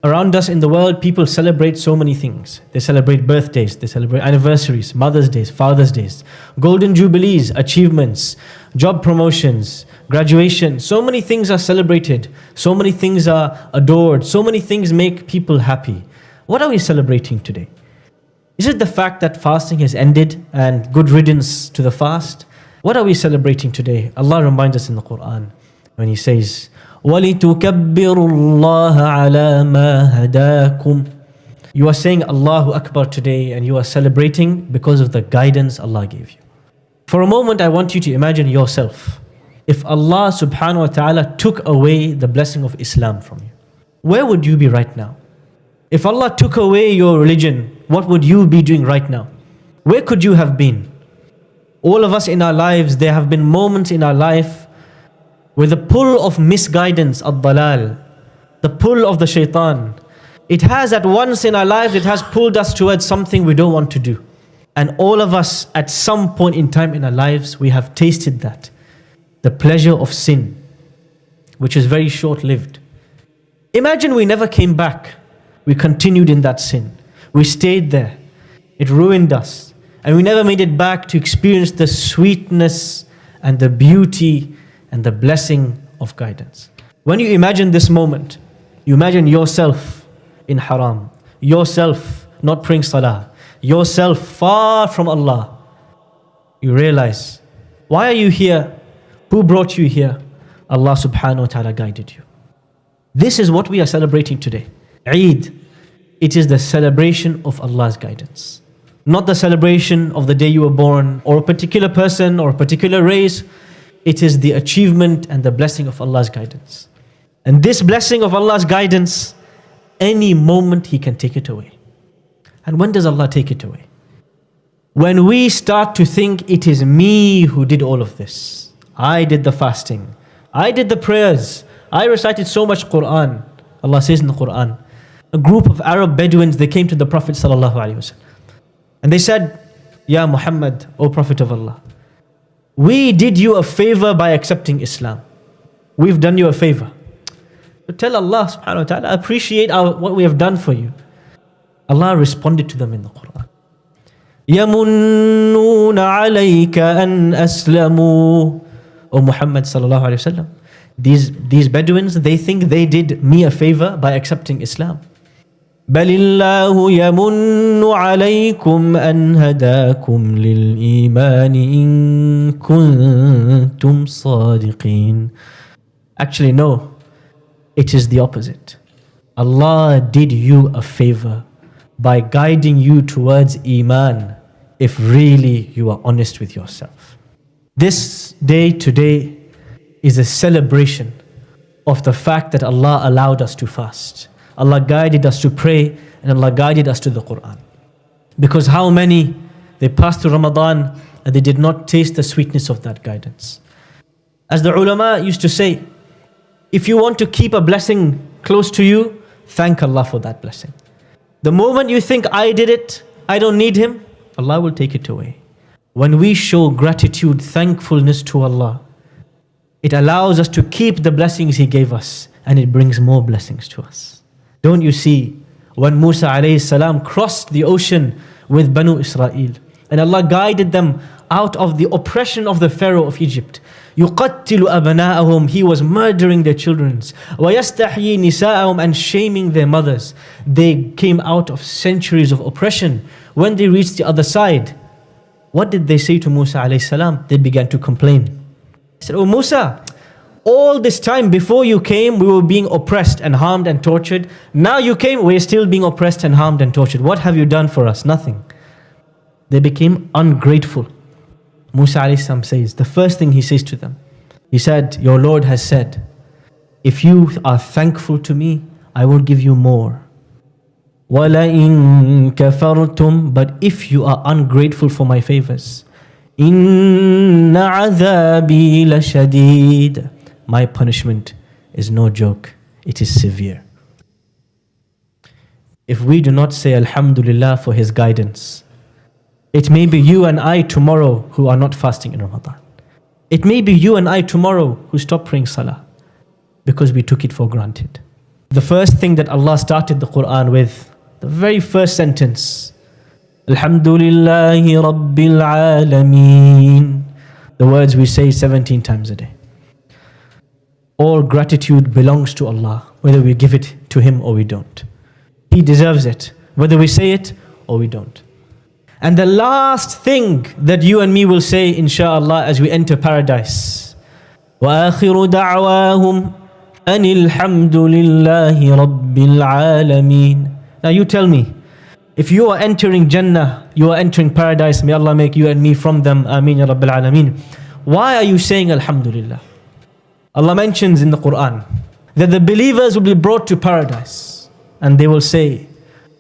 Around us in the world, people celebrate so many things. They celebrate birthdays, they celebrate anniversaries, Mother's Days, Father's Days, Golden Jubilees, achievements, job promotions, graduation. So many things are celebrated. So many things are adored. So many things make people happy. What are we celebrating today? Is it the fact that fasting has ended and good riddance to the fast? What are we celebrating today? Allah reminds us in the Quran when He says, وَلِتُكَبِّرُوا اللَّهَ عَلَى مَا هَدَاكُمْ. You are saying Allahu Akbar today and you are celebrating because of the guidance Allah gave you. For a moment, I want you to imagine yourself. If Allah subhanahu wa ta'ala took away the blessing of Islam from you, where would you be right now? If Allah took away your religion, what would you be doing right now? Where could you have been? All of us in our lives, there have been moments in our life with the pull of misguidance, ad-dalal, the pull of the shaitan. It has at once in our lives, it has pulled us towards something we don't want to do. And all of us at some point in time in our lives, we have tasted that. The pleasure of sin, which is very short-lived. Imagine we never came back. We continued in that sin. We stayed there. It ruined us. And we never made it back to experience the sweetness and the beauty and the blessing of guidance. When you imagine this moment, you imagine yourself in haram, yourself not praying salah, yourself far from Allah. You realize, why are you here? Who brought you here? Allah subhanahu wa ta'ala guided you. This is what we are celebrating today. Eid. It is the celebration of Allah's guidance. Not the celebration of the day you were born, or a particular person, or a particular race. It is the achievement and the blessing of Allah's guidance. And this blessing of Allah's guidance, any moment He can take it away. And when does Allah take it away? When we start to think it is me who did all of this. I did the fasting. I did the prayers. I recited so much Quran. Allah says in the Quran, a group of Arab Bedouins, they came to the Prophet ﷺ. And they said, Ya Muhammad, O Prophet of Allah, we did you a favor by accepting Islam. We've done you a favor. So tell Allah subhanahu wa ta'ala, appreciate what we have done for you. Allah responded to them in the Quran. يَمُنُّونَ عَلَيْكَ أَنْ أَسْلَمُوا. O Muhammad sallallahu alayhi wa sallam, these Bedouins, they think they did me a favor by accepting Islam. بل الله يمن عليكم أن هداكم للإيمان إن كنتم صادقين. Actually, no. It is the opposite. Allah did you a favor by guiding you towards Iman if really you are honest with yourself. This day today is a celebration of the fact that Allah allowed us to fast. Allah guided us to pray and Allah guided us to the Quran. Because how many, they passed through Ramadan and they did not taste the sweetness of that guidance. As the ulama used to say, if you want to keep a blessing close to you, thank Allah for that blessing. The moment you think, I did it, I don't need Him, Allah will take it away. When we show gratitude, thankfulness to Allah, it allows us to keep the blessings He gave us and it brings more blessings to us. Don't you see, when Musa alayhi salam crossed the ocean with Banu Israel, and Allah guided them out of the oppression of the Pharaoh of Egypt. يُقَتِّلُ أَبْنَاءَهُمْ. He was murdering their children. وَيَسْتَحْيِي نِسَاءَهُمْ. And shaming their mothers. They came out of centuries of oppression. When they reached the other side, what did they say to Musa alayhi salam? They began to complain. They said, Oh Musa, all this time before you came, we were being oppressed and harmed and tortured. Now you came, we're still being oppressed and harmed and tortured. What have you done for us? Nothing. They became ungrateful. Musa alayhi salam says, the first thing he says to them, he said, your Lord has said, if you are thankful to me, I will give you more. وَلَئِن كَفَرْتُمْ. But if you are ungrateful for my favors, إِنَّ عَذَابِي لَشَدِيدٌ. My punishment is no joke, it is severe. If we do not say Alhamdulillah for His guidance, it may be you and I tomorrow who are not fasting in Ramadan. It may be you and I tomorrow who stop praying Salah because we took it for granted. The first thing that Allah started the Quran with, the very first sentence, Alhamdulillahi Rabbil Alameen. The words we say 17 times a day. All gratitude belongs to Allah, whether we give it to Him or we don't. He deserves it, whether we say it or we don't. And the last thing that you and me will say, inshaAllah, as we enter paradise, وَآخِرُ دَعْوَاهُمْ أَنِ الْحَمْدُ لِلَّهِ رَبِّ الْعَالَمِينَ. Now you tell me, if you are entering Jannah, you are entering paradise, may Allah make you and me from them, Ameen Ya Rabbil Alameen. Why are you saying Alhamdulillah? Allah mentions in the Quran that the believers will be brought to paradise and they will say,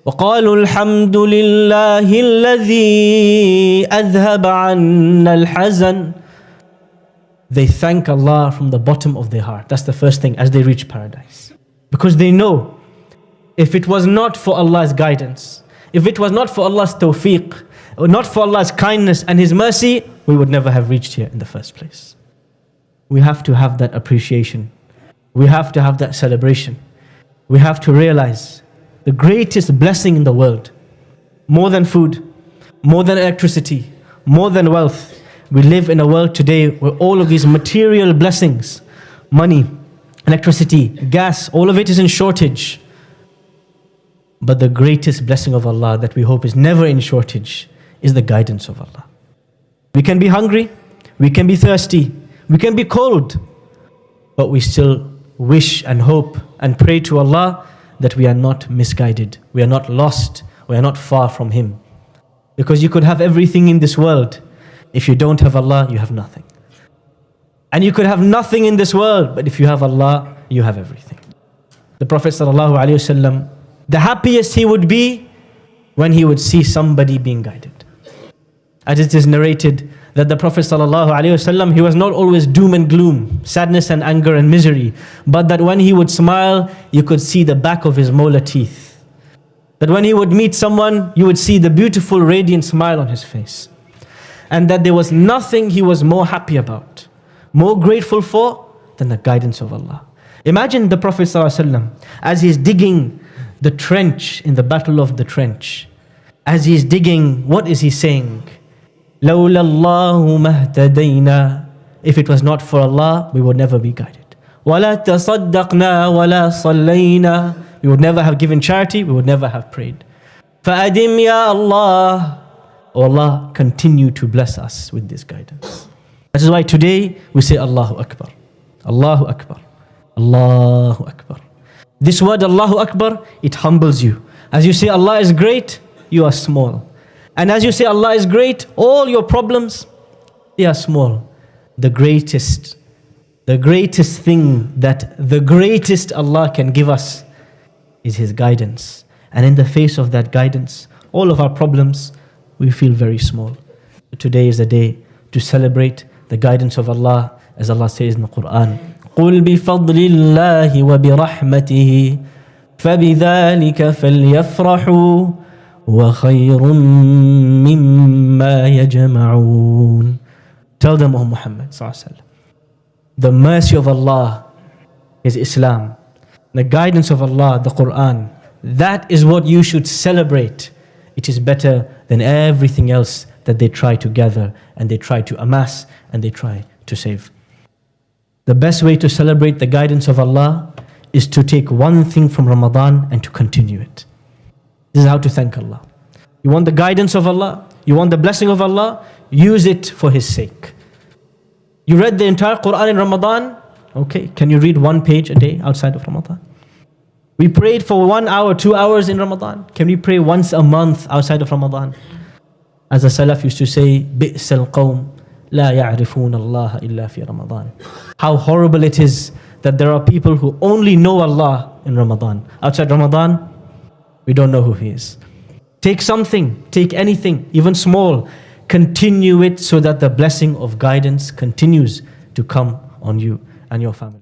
وَقَالُوا الْحَمْدُ لِلَّهِ الَّذِي أَذْهَبَ عَنَّا الْحَزَنَ. They thank Allah from the bottom of their heart. That's the first thing as they reach paradise. Because they know, if it was not for Allah's guidance, if it was not for Allah's tawfiq, or not for Allah's kindness and His mercy, we would never have reached here in the first place. We have to have that appreciation. We have to have that celebration. We have to realize the greatest blessing in the world, more than food, more than electricity, more than wealth. We live in a world today where all of these material blessings, money, electricity, gas, all of it is in shortage. But the greatest blessing of Allah that we hope is never in shortage is the guidance of Allah. We can be hungry, we can be thirsty, we can be cold, but we still wish and hope and pray to Allah that we are not misguided, we are not lost, we are not far from Him. Because you could have everything in this world. If you don't have Allah, you have nothing. And you could have nothing in this world, but if you have Allah, you have everything. The Prophet ﷺ, the happiest he would be when he would see somebody being guided. As it is narrated that the Prophet ﷺ, he was not always doom and gloom, sadness and anger and misery, but that when he would smile, you could see the back of his molar teeth. That when he would meet someone, you would see the beautiful radiant smile on his face. And that there was nothing he was more happy about, more grateful for than the guidance of Allah. Imagine the Prophet ﷺ as he's digging the trench in the battle of the trench. As he's digging, what is he saying? لَوْلَا اللَّهُ مَهْتَدَيْنَا. If it was not for Allah, we would never be guided. وَلَا تَصَدَّقْنَا وَلَا صَلَّيْنَا. We would never have given charity, we would never have prayed. فَأَدِمْ يَا اللَّهِ. Oh Allah, continue to bless us with this guidance. That is why today we say Allahu Akbar. Allahu Akbar. Allahu Akbar. This word Allahu Akbar, it humbles you. As you say Allah is great, you are small. And as you say Allah is great, all your problems, they are small. The greatest thing that the greatest Allah can give us is His guidance. And in the face of that guidance, all of our problems, we feel very small. Today is the day to celebrate the guidance of Allah, as Allah says in the Quran, قُلْ بِفَضْلِ اللَّهِ وَبِرَحْمَتِهِ فَبِذَلِكَ فَلْيَفْرَحُوا وَخَيْرٌ مِّمَّا يَجْمَعُونَ. Tell them, O Muhammad sallallahu alaihi wasallam, the mercy of Allah is Islam. The guidance of Allah, the Quran, that is what you should celebrate. It is better than everything else that they try to gather and they try to amass and they try to save. The best way to celebrate the guidance of Allah is to take one thing from Ramadan and to continue it. This is how to thank Allah. You want the guidance of Allah, you want the blessing of Allah, use it for His sake. You read the entire Quran in Ramadan, okay, can you read one page a day outside of Ramadan? We prayed for 1 hour, 2 hours in Ramadan. Can we pray once a month outside of Ramadan? As the Salaf used to say, بِئْسَ الْقَوْمِ لَا يَعْرِفُونَ اللَّهَ إِلَّا فِي رَمَضَانِ. How horrible it is that there are people who only know Allah in Ramadan. Outside Ramadan, we don't know who He is. Take something, take anything, even small, continue it so that the blessing of guidance continues to come on you and your family.